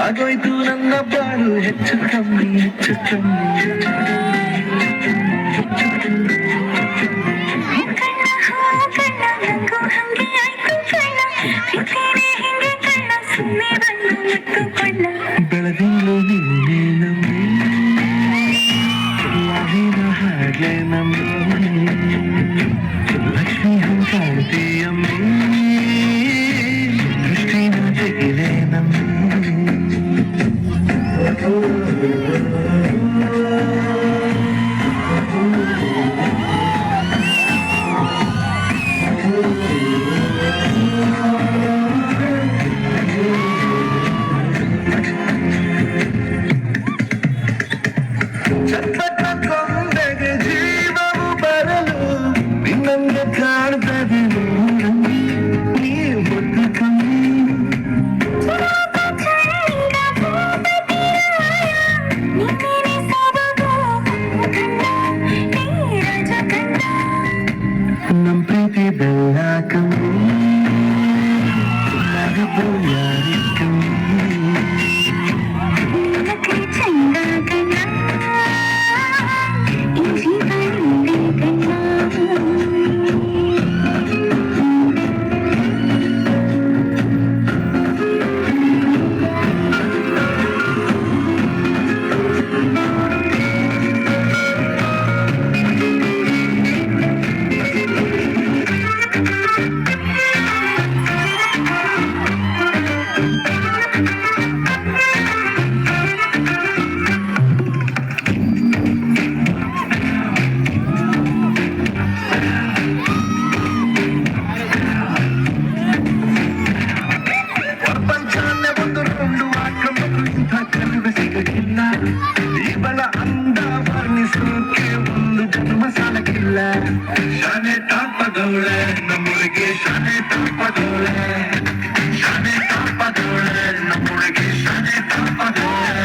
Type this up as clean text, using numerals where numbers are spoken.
ಆಗೋಯ್ತು ನನ್ನ ಬಾಳು ಹೆಚ್ಚು ಕಮ್ಮಿ ಹೆಚ್ಚು ಕಮ್ಮಿ ಬೆಳದಿಂಗಳು ನಿನ್ನೆ ನಮ್ಮಿ ಯಾರಿನ ಹಾಗೆ ನಮ್ಮಿ ಲಕ್ಷ್ಮಿ ಕಾಣ್ತೀಯಮ್ಮಿ ದೃಷ್ಟಿನ ಜಗಿಲೆ ನಮ್ಮಿ ಚಪ್ಪಟ ಕೊಂಡೆಗೆ ಜೀವವು ಬರಲು ನಿನ್ನಂಗೆ ಕಾಣ್ತದೆ ನೀ ಮುದ್ದು ಕಮ್ಮಿ ನಮ್ ಪ್ರೀತಿ ಬೆಲ್ಲ ಕಮ್ಮಿ ನಗದು ಯಾರಿ ಕಮ್ಮಿ ಇವಳ ಅಂದ ವರ್ಣಿಸೋಕೆ ಒಂದು ಜನ್ಮ ಸಾಲಕ್ಕಿಲ್ಲ ಶಾನೆ ತಾಪದವಳೆ ನಮ್ಮೊಳಗೆ ಶಾನೆ ತಾಪದವಳೆ ಶಾನೆ ತಾಪದವಳೆ ನಮ್ಮೊಳಗೆ ಶಾನೆ ತಾಪದವಳೆ